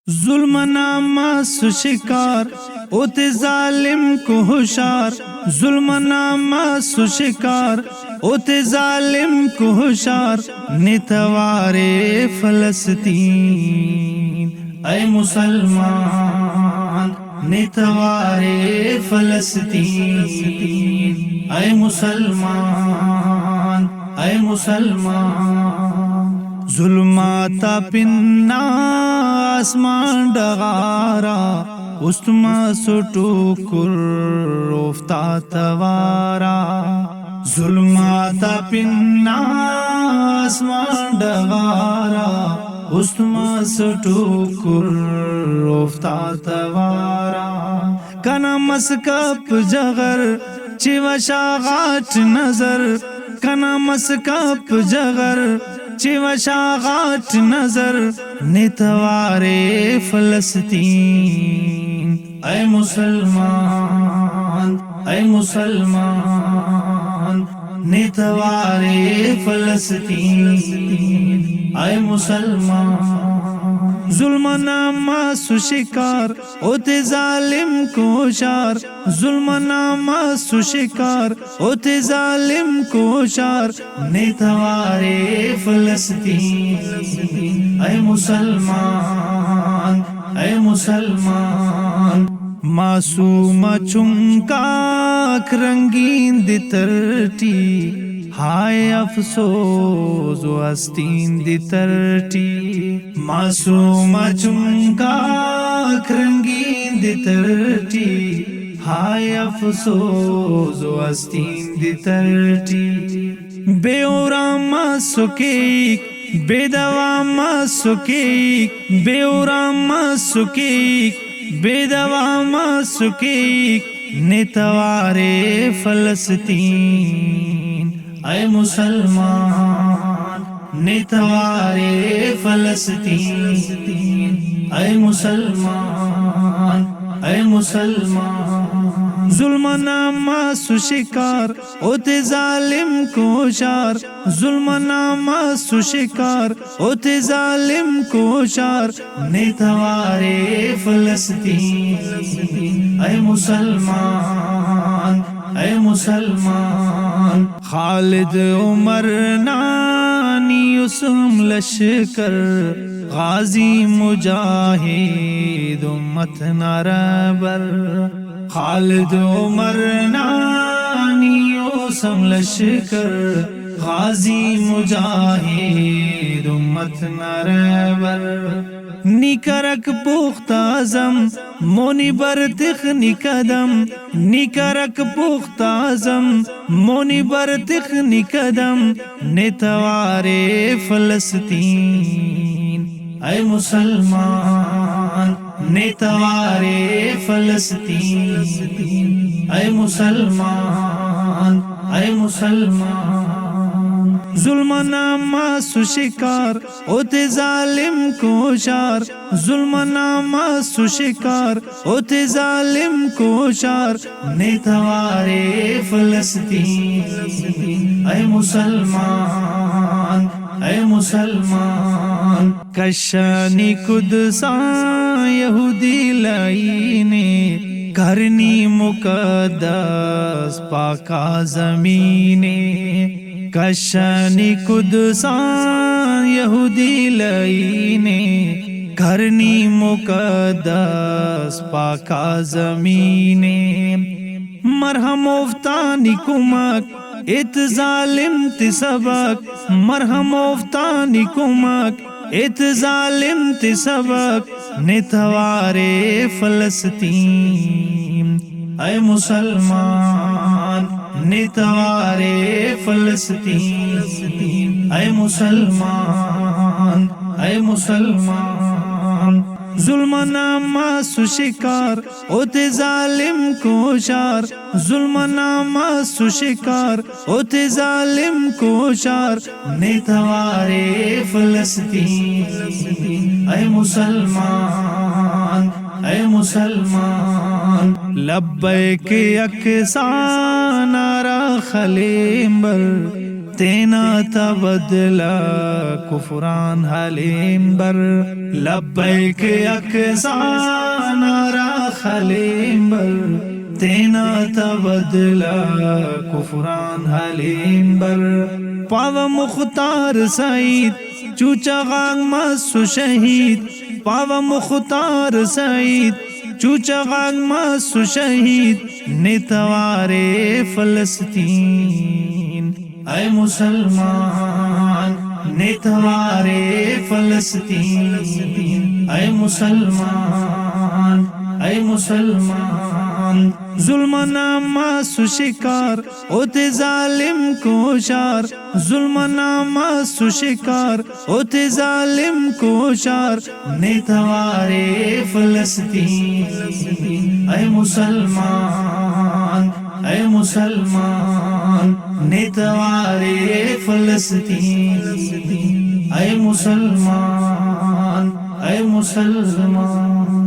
ظلم نامہ سو شکار اوتے ظالم کو ہوشار، ظلم نامہ سو شکار اوتے ظالم کو ہوشار، نتوارے فلسطین اے مسلمان، نتوارے فلسطین اے مسلمان، اے مسلمان، ظلماتا پنا آسمان ڈغارا استما سٹو کر رفتا توارا، ظلماتا پنا آسمان ڈغارا استما سٹو کر رفتا توارا، کنا مسکپ جغر چیوشا غاٹ نظر، کنا مسکپ جغر چیوشا غاٹ نظر، نتوارے فلسطین اے مسلمان، اے مسلمان، نتوارے فلسطین اے مسلمان، ظلم نامہ سو شکار اوتے ظالم کو ہوشار، ظلم نامہ سو شکار اوتے ظالم کو ہوشار، نتوارے فلسطین اے مسلمان، اے مسلمان، معصوم چمکاک رنگین دی ترٹی، ہائے افسوس و ہستین دی ترٹی، معصوم چمکاک رنگین دی ترٹی، ہائے افسوس و ہستین دی ترٹی، بے اورام سکیک بے دوام سکیک، بے اورام سکیک بے دوام سکیک، نتوارے فلسطین اے مسلمان، نتوارے فلسطین اے مسلمان، اے مسلمان، ظلم نامہ سو شکار اوتے ظالم کو ہوشار، ظلم نامہ سو شکار اوتے ظالم کو ہوشار، نتوارے فلسطین اے مسلمان، اے مسلمان، خالد عمر نانی اسم لشکر، غازی مجاہد امت نربر، خالد عمر نانی اسم لشکر، غازی مجاہد امت نربر، نیکرک پختہ عزم مونی برتخ نکدم، نیکرک پختہ عزم مونی برتخ نکدم، نتوارے فلسطین اے مسلمان، نتوارے فلسطین اے مسلمان، اے مسلمان، ظلم نامہ سو شکار اوتے ظالم کو ہوشار، ظلم نامہ سو شکار اوتے ظالم کو ہوشار، نتوارے فلسطین اے مسلمان، اے مسلمان، کشانی قدساں یہودی لائینے، کرنی مقدس پاکا زمینے، کشانی قدساں یہودی لائینے، کرنی مقدس پاکا زمینے، مرہم افتانی کمک ات ظالم تی سبق، مرہم افتانی کمک ات ظالم تی سبق، نتوارے فلسطین اے مسلمان، نتوارے فلسطین اے مسلمان، اے مسلمان، ظلم نامہ سو شکار اوتے ظالم کو ہوشار، ظلم نامہ سو شکار اوتے ظالم کو ہوشار، نتوارے فلسطین اے مسلمان، اے مسلمان، لبیک اقصا نعرہ خلیمبر، تینا تبدلا کفران حلیم بر لبیک اقصا نارا خلیم بر تینا تبدلا کفران حلیم بر پاو مختار سعید چوچا غانگ مسو شہید پاو مختار سعید چوچا غانگ مسو شہید نیتوارے فلسطین اے مسلمان نیتوارے فلسطین اے مسلمان اے مسلمان ظلم نامہ شکار ہوتے ظالم کو شار ظلم نامہ شکار ہوتے ظالم کو شار نیتوارے فلسطین اے مسلمان اے مسلمان نیتوارے فلسطین اے مسلمان اے مسلمان